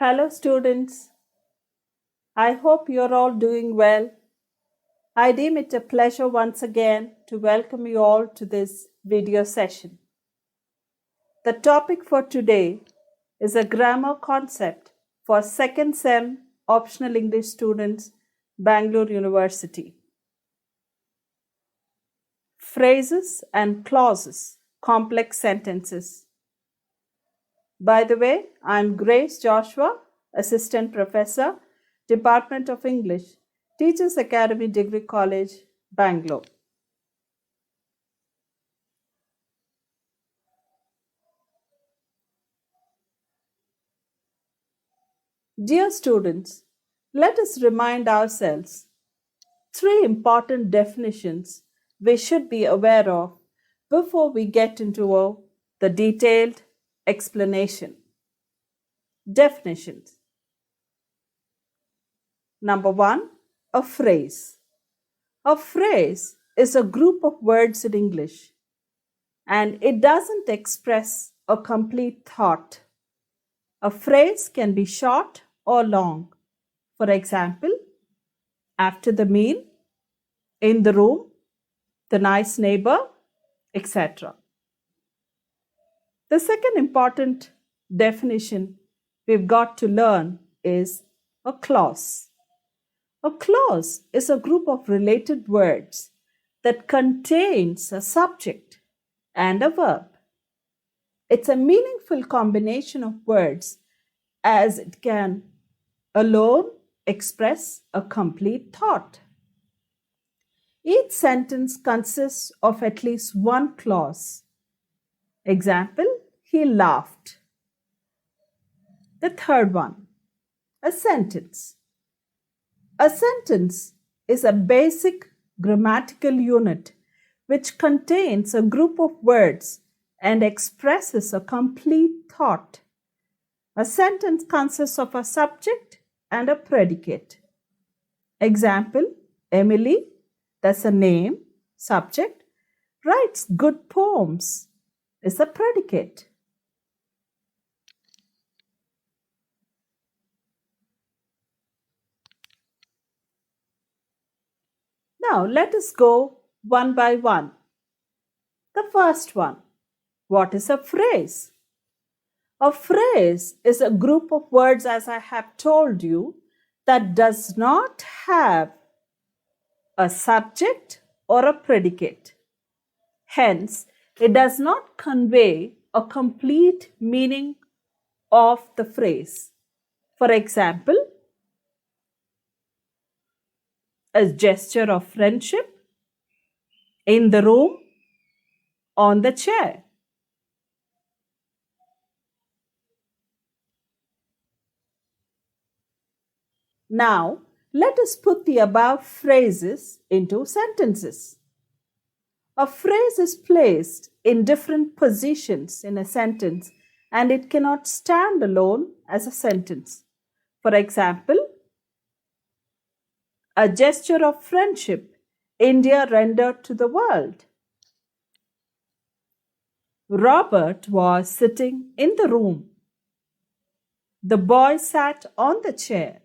Hello, students. I hope you're all doing well. I deem it a pleasure once again to welcome you all to this video session. The topic for today is a grammar concept for second SEM optional English students, Bangalore University. Phrases and clauses, complex sentences. By the way, I'm Grace Joshua, Assistant Professor, Department of English, Teachers Academy Degree College, Bangalore. Dear students, let us remind ourselves three important definitions we should be aware of before we get into the detailed explanation. Definitions. Number one, a phrase. A phrase is a group of words in English and it doesn't express a complete thought. A phrase can be short or long. For example, after the meal, in the room, the nice neighbor, etc. The second important definition we've got to learn is a clause. A clause is a group of related words that contains a subject and a verb. It's a meaningful combination of words as it can alone express a complete thought. Each sentence consists of at least one clause. Example, he laughed. The third one, a sentence. A sentence is a basic grammatical unit which contains a group of words and expresses a complete thought. A sentence consists of a subject and a predicate. Example, Emily, that's a name, subject, writes good poems is a predicate. Now let us go one by one. The first one, what is a phrase? A phrase is a group of words, as I have told you, that does not have a subject or a predicate. Hence, it does not convey a complete meaning of the phrase. For example, a gesture of friendship, in the room, on the chair. Now, let us put the above phrases into sentences. A phrase is placed in different positions in a sentence and it cannot stand alone as a sentence. For example, a gesture of friendship India rendered to the world. Robert was sitting in the room. The boy sat on the chair.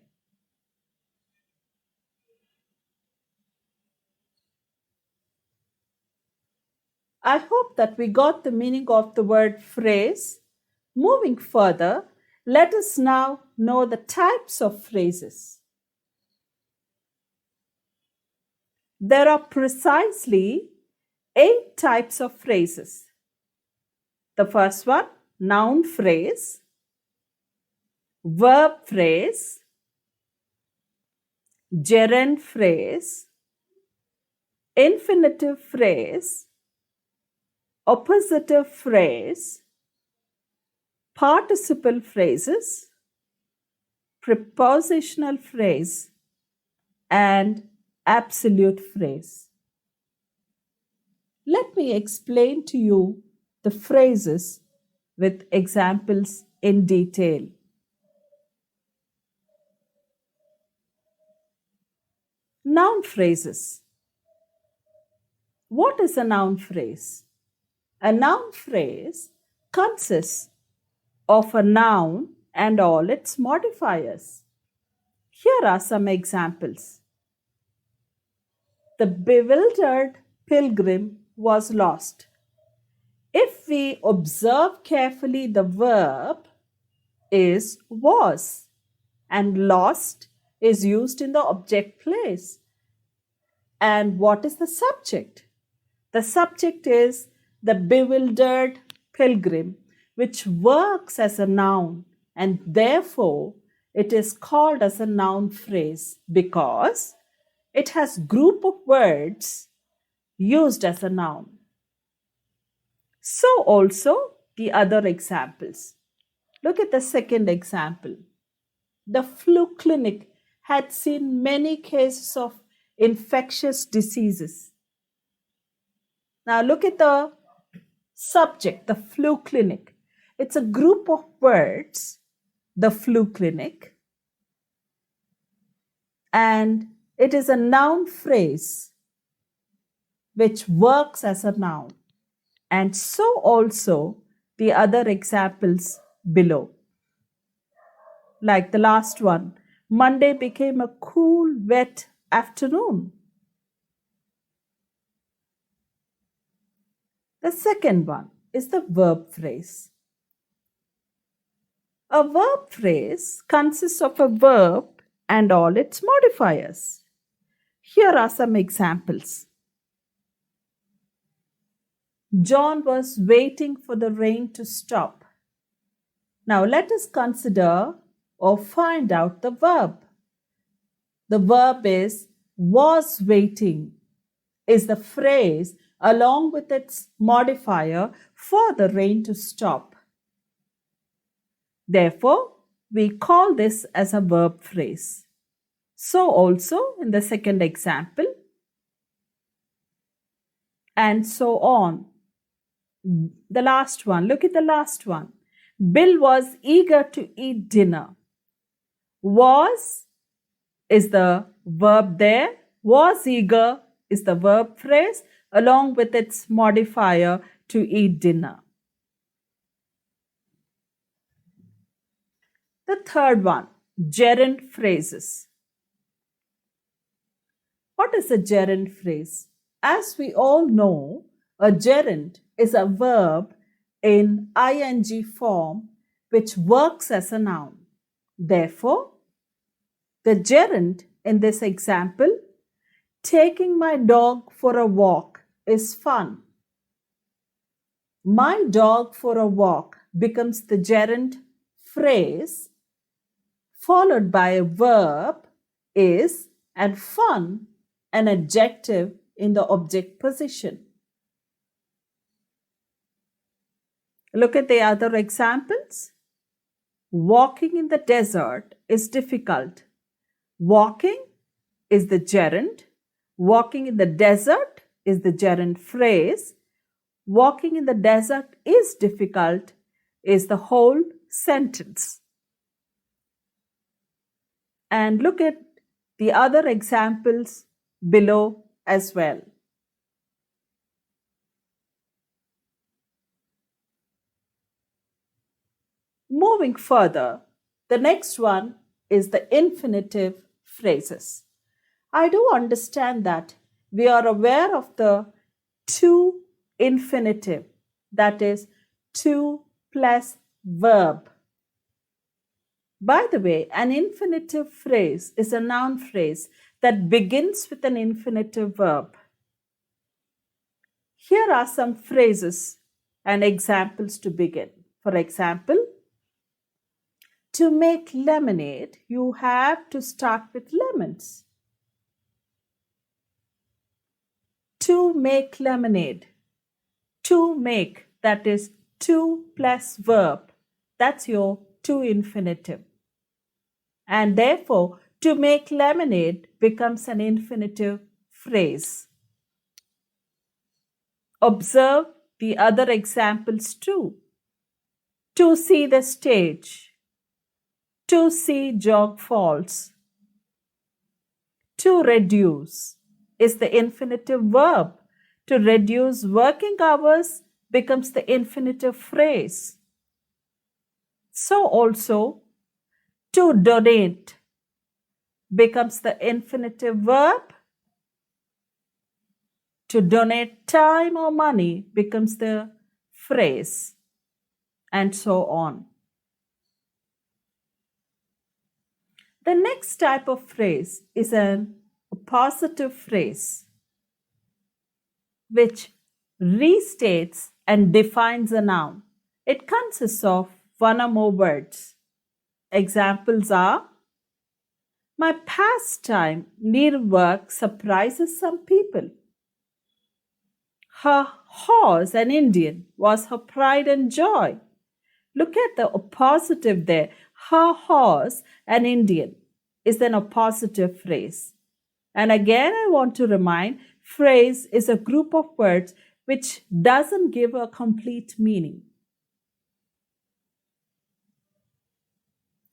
I hope that we got the meaning of the word phrase. Moving further, let us now know the types of phrases. There are precisely 8 types of phrases. The first one, noun phrase, verb phrase, gerund phrase, infinitive phrase, oppositive phrase, participle phrases, prepositional phrase, and absolute phrase. Let me explain to you the phrases with examples in detail. Noun phrases. What is a noun phrase? A noun phrase consists of a noun and all its modifiers. Here are some examples. The bewildered pilgrim was lost. If we observe carefully, the verb is was and lost is used in the object place. And what is the subject? The subject is the bewildered pilgrim, which works as a noun, and therefore it is called as a noun phrase because it has group of words used as a noun. So also the other examples. Look at the second example. The flu clinic had seen many cases of infectious diseases. Now look at the subject, the flu clinic. It's a group of words, the flu clinic, and it is a noun phrase which works as a noun. And so also the other examples below. Like the last one, Monday became a cool, wet afternoon. The second one is the verb phrase. A verb phrase consists of a verb and all its modifiers. Here are some examples. John was waiting for the rain to stop. Now let us consider or find out the verb. The verb is was waiting, is the phrase along with its modifier for the rain to stop. Therefore, we call this as a verb phrase. So also in the second example, and so on. The last one, look at the last one. Bill was eager to eat dinner. Was is the verb there. Was eager is the verb phrase along with its modifier to eat dinner. The third one, gerund phrases. What is a gerund phrase? As we all know, a gerund is a verb in ing form which works as a noun. Therefore, the gerund in this example, taking my dog for a walk is fun. My dog for a walk becomes the gerund phrase followed by a verb is and fun an adjective in the object position. Look at the other examples. Walking in the desert is difficult. Walking is the gerund. Walking in the desert is the gerund phrase. Walking in the desert is difficult is the whole sentence. And look at the other examples below as well. Moving further, the next one is the infinitive phrases. I do understand that we are aware of the to infinitive, that is to plus verb. By the way, an infinitive phrase is a noun phrase that begins with an infinitive verb. Here are some phrases and examples to begin. For example, to make lemonade, you have to start with lemons. To make lemonade. To make, that is to plus verb. That's your to infinitive. And therefore, to make lemonade becomes an infinitive phrase. Observe the other examples too. To see the stage. To see jog falls. To reduce is the infinitive verb. To reduce working hours becomes the infinitive phrase. So also To donate becomes the infinitive verb. To donate time or money becomes the phrase, and so on. The next type of phrase is a positive phrase, which restates and defines a noun. It consists of one or more words. Examples are: my pastime near work surprises some people. Her horse, an Indian, was her pride and joy. Look at the appositive there. Her horse, an Indian, is an appositive phrase. And again, I want to remind, phrase is a group of words which doesn't give a complete meaning.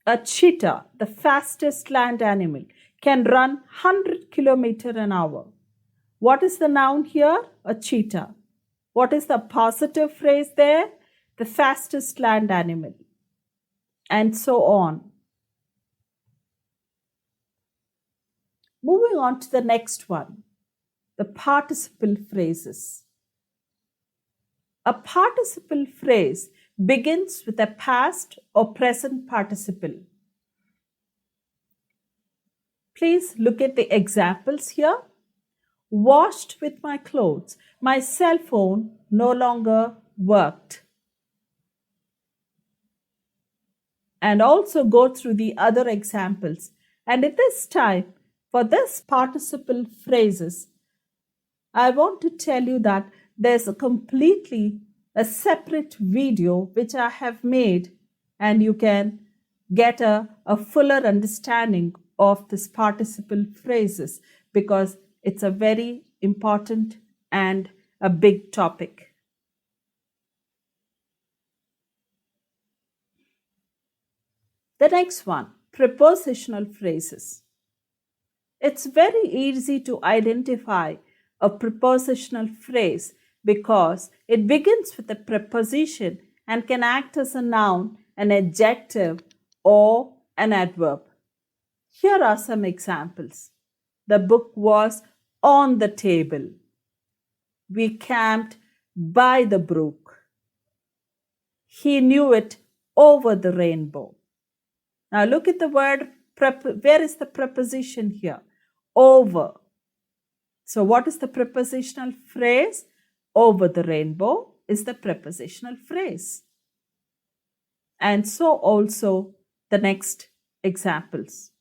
A cheetah, the fastest land animal, can run 100 kilometers an hour. What is the noun here? A cheetah. What is the positive phrase there? The fastest land animal. And so on. Moving on to the next one, the participle phrases. A participle phrase begins with a past or present participle. Please look at the examples here. Washed with my clothes. My cell phone no longer worked. And also go through the other examples. And at this time, for this participle phrases, I want to tell you that there's a separate video which I have made, and you can get a fuller understanding of this participle phrases, because it's a very important and a big topic. The next one, prepositional phrases. It's very easy to identify a prepositional phrase because it begins with a preposition and can act as a noun, an adjective, or an adverb. Here are some examples. The book was on the table. We camped by the brook. He knew it over the rainbow. Now look at the word, where is the preposition here? Over. So what is the prepositional phrase? Over the rainbow is the prepositional phrase. And so also the next examples.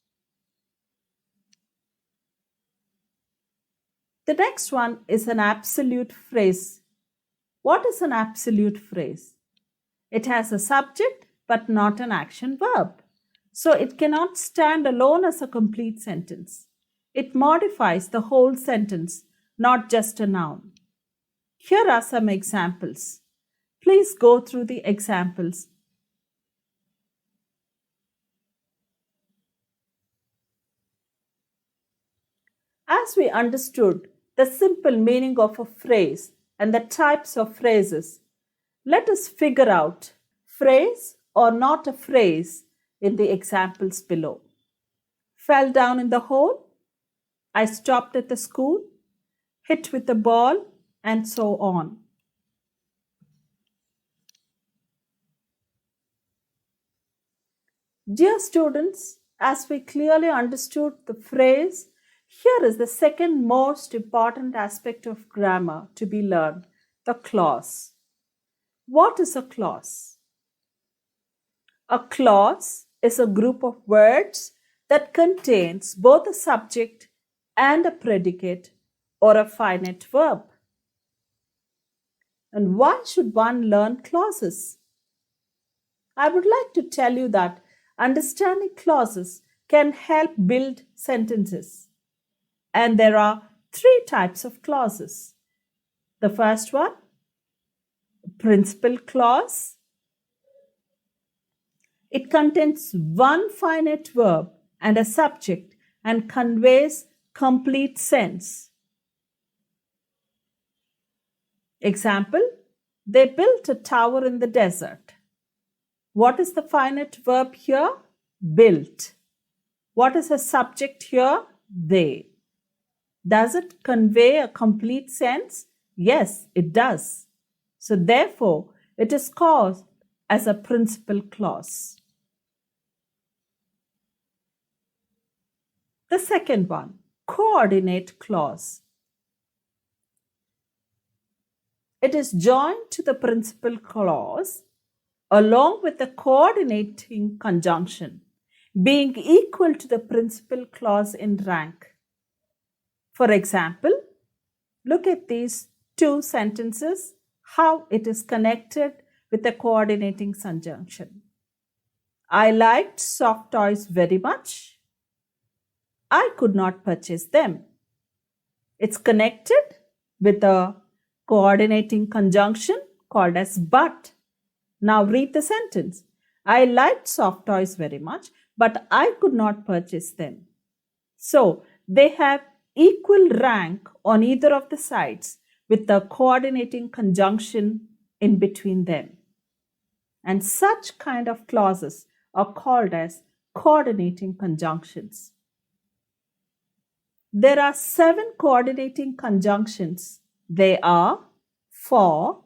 The next one is an absolute phrase. What is an absolute phrase? It has a subject but not an action verb. So it cannot stand alone as a complete sentence. It modifies the whole sentence, not just a noun. Here are some examples. Please go through the examples. As we understood the simple meaning of a phrase and the types of phrases, let us figure out phrase or not a phrase in the examples below. Fell down in the hole, I stopped at the school, hit with the ball, and so on. Dear students, as we clearly understood the phrase, here is the second most important aspect of grammar to be learned, the clause. What is a clause? A clause is a group of words that contains both a subject and a predicate or a finite verb. And why should one learn clauses? I would like to tell you that understanding clauses can help build sentences. And there are 3 types of clauses. The first one, principal clause. It contains one finite verb and a subject and conveys complete sense. Example, they built a tower in the desert. What is the finite verb here? built. What is the subject here? They. Does it convey a complete sense? Yes, it does. So therefore, it is called as a principal clause. The second one, coordinate clause. It is joined to the principal clause along with the coordinating conjunction, being equal to the principal clause in rank. For example, look at these two sentences, how it is connected with the coordinating conjunction. I liked soft toys very much. I could not purchase them. It's connected with a coordinating conjunction called as but. Now read the sentence. I liked soft toys very much, but I could not purchase them. So they have equal rank on either of the sides with the coordinating conjunction in between them. And such kind of clauses are called as coordinating conjunctions. There are 7 coordinating conjunctions. They are for,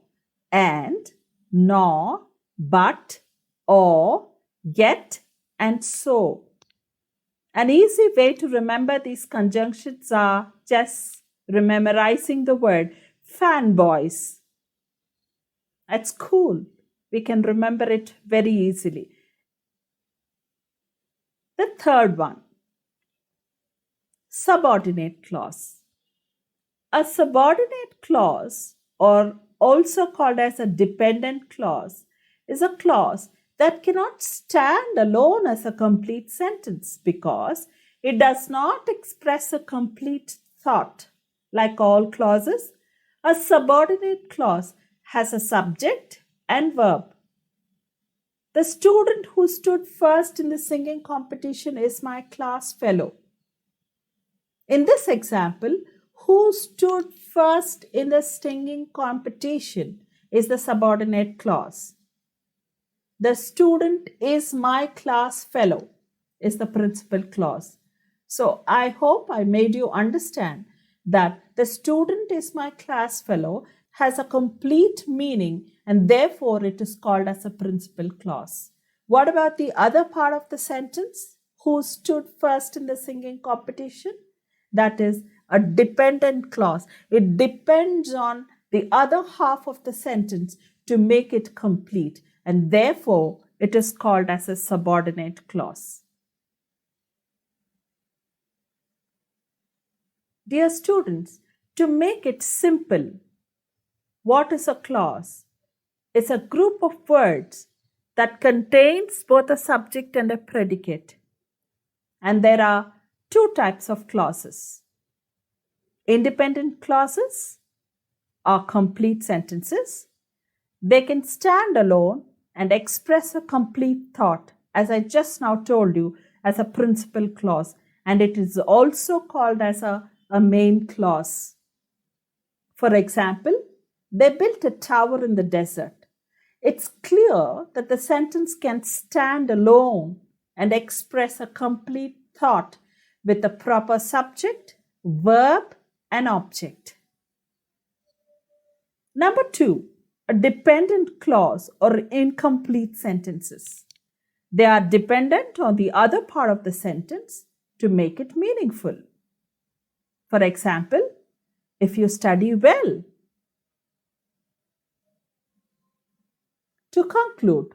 and, nor, but, or, yet, and so. An easy way to remember these conjunctions are just memorizing the word fanboys. That's cool. We can remember it very easily. The third one, subordinate clause. A subordinate clause, or also called as a dependent clause, is a clause that cannot stand alone as a complete sentence because it does not express a complete thought. Like all clauses, a subordinate clause has a subject and verb. The student who stood first in the singing competition is my class fellow. In this example, who stood first in the singing competition is the subordinate clause. The student is my class fellow is the principal clause. So I hope I made you understand that the student is my class fellow has a complete meaning and therefore it is called as a principal clause. What about the other part of the sentence? Who stood first in the singing competition? That is a dependent clause. It depends on the other half of the sentence to make it complete, and therefore it is called as a subordinate clause. Dear students, to make it simple, what is a clause? It's a group of words that contains both a subject and a predicate. And there are 2 types of clauses. Independent clauses are complete sentences. They can stand alone and express a complete thought, as I just now told you, as a principal clause, and it is also called as a main clause. For example, they built a tower in the desert. It's clear that the sentence can stand alone and express a complete thought with a proper subject, verb, and object. Number 2, a dependent clause or incomplete sentences. They are dependent on the other part of the sentence to make it meaningful. For example, if you study well. To conclude,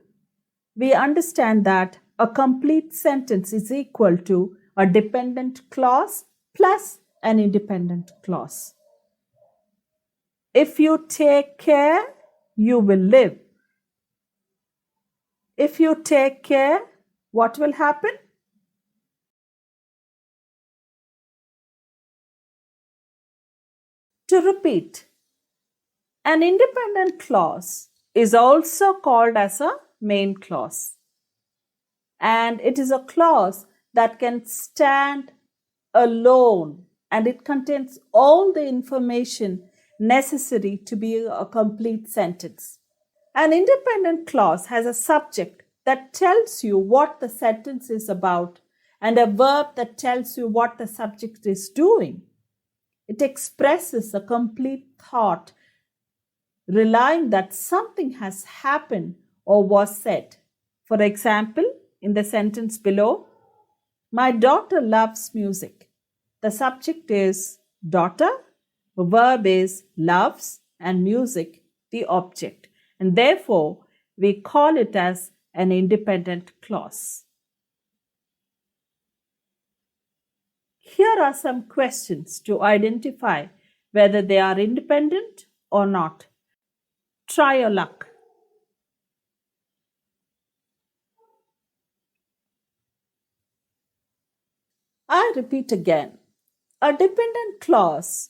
we understand that a complete sentence is equal to a dependent clause plus an independent clause. If you take care, you will live. If you take care, what will happen? To repeat, an independent clause is also called as a main clause. And it is a clause that can stand alone and it contains all the information necessary to be a complete sentence. An independent clause has a subject that tells you what the sentence is about and a verb that tells you what the subject is doing. It expresses a complete thought, relying that something has happened or was said. For example, in the sentence below, my daughter loves music. The subject is daughter, the verb is loves, and music the object. And therefore, we call it as an independent clause. Here are some questions to identify whether they are independent or not. Try your luck. I repeat again. A dependent clause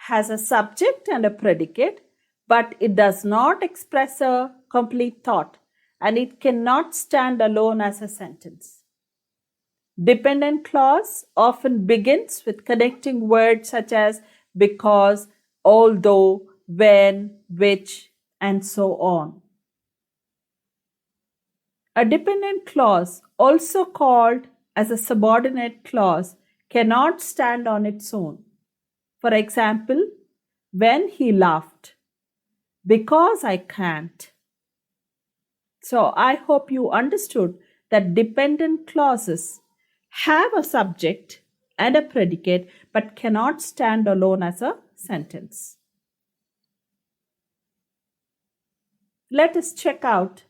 has a subject and a predicate, but it does not express a complete thought and it cannot stand alone as a sentence. Dependent clause often begins with connecting words such as because, although, when, which, and so on. A dependent clause, also called as a subordinate clause, cannot stand on its own. For example, when he laughed, because I can't. So I hope you understood that dependent clauses have a subject and a predicate but cannot stand alone as a sentence. Let us check out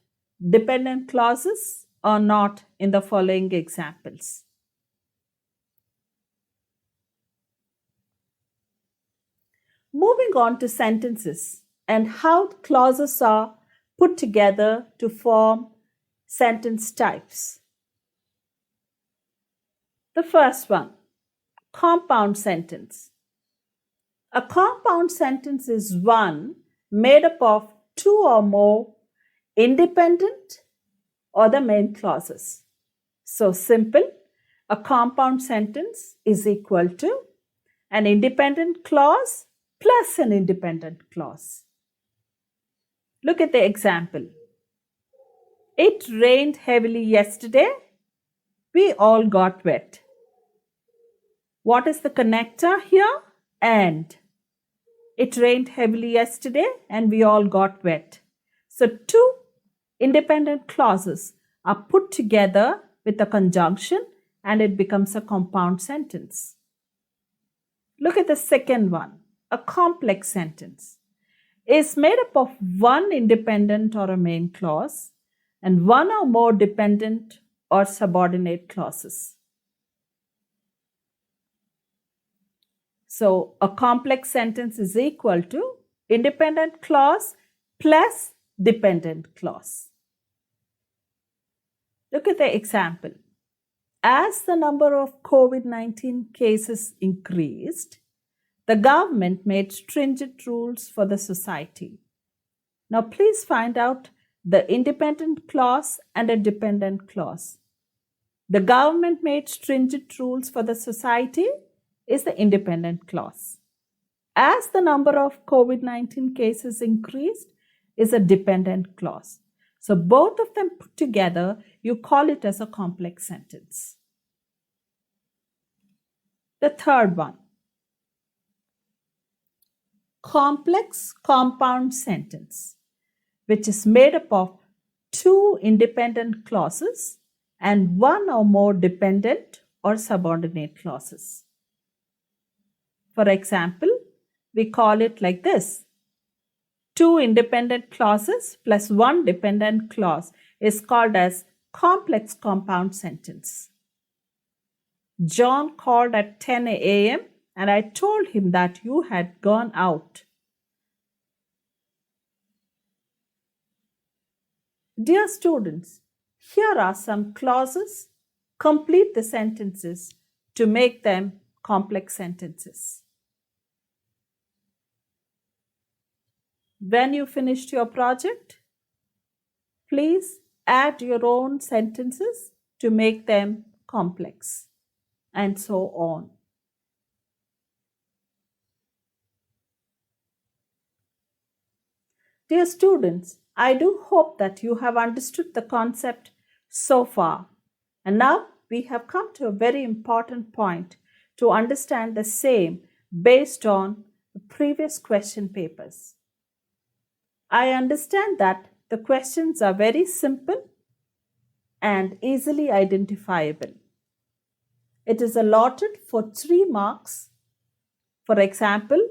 dependent clauses or not in the following examples. Moving on to sentences and how clauses are put together to form sentence types. The first one, compound sentence. A compound sentence is one made up of two or more independent or the main clauses. So simple, a compound sentence is equal to an independent clause plus an independent clause. Look at the example. It rained heavily yesterday. We all got wet. What is the connector here? And. It rained heavily yesterday and we all got wet. So two independent clauses are put together with a conjunction and it becomes a compound sentence. Look at the second one. A complex sentence is made up of one independent or a main clause and one or more dependent or subordinate clauses. So a complex sentence is equal to independent clause plus dependent clause. Look at the example. As the number of COVID-19 cases increased, the government made stringent rules for the society. Now please find out the independent clause and a dependent clause. The government made stringent rules for the society is the independent clause. As the number of COVID-19 cases increased is a dependent clause. So both of them put together, you call it as a complex sentence. The third one, complex compound sentence, which is made up of two independent clauses and one or more dependent or subordinate clauses. For example, we call it like this. Two independent clauses plus one dependent clause is called as complex compound sentence. John called at 10 a.m. and I told him that you had gone out. Dear students, here are some clauses. Complete the sentences to make them complex sentences. When you finished your project, please add your own sentences to make them complex, and so on. Dear students, I do hope that you have understood the concept so far. And now we have come to a very important point to understand the same based on the previous question papers. I understand that the questions are very simple and easily identifiable. It is allotted for 3 marks. For example,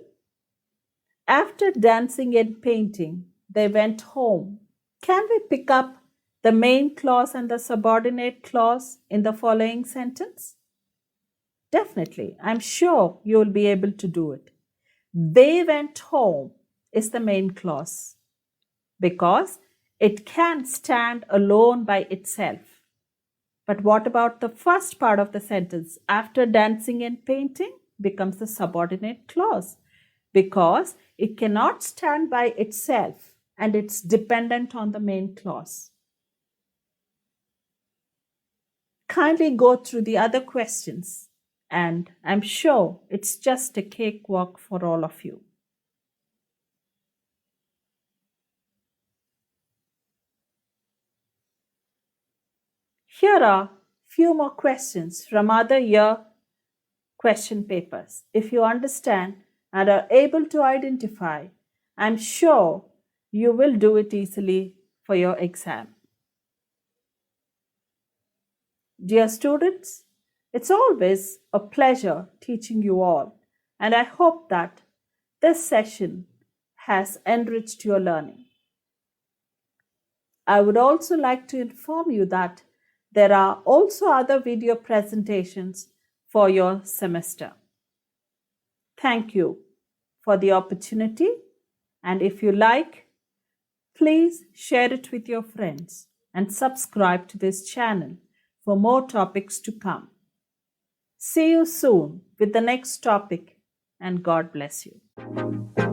after dancing and painting, they went home. Can we pick up the main clause and the subordinate clause in the following sentence? Definitely, I'm sure you will be able to do it. They went home is the main clause because it can stand alone by itself. But what about the first part of the sentence? After dancing and painting becomes the subordinate clause because it cannot stand by itself and it's dependent on the main clause. Kindly go through the other questions, and I'm sure it's just a cakewalk for all of you. Here are few more questions from other year question papers. If you understand and are able to identify, I'm sure you will do it easily for your exam. Dear students, it's always a pleasure teaching you all, and I hope that this session has enriched your learning. I would also like to inform you that there are also other video presentations for your semester. Thank you for the opportunity, and if you like, please share it with your friends and subscribe to this channel for more topics to come. See you soon with the next topic, and God bless you.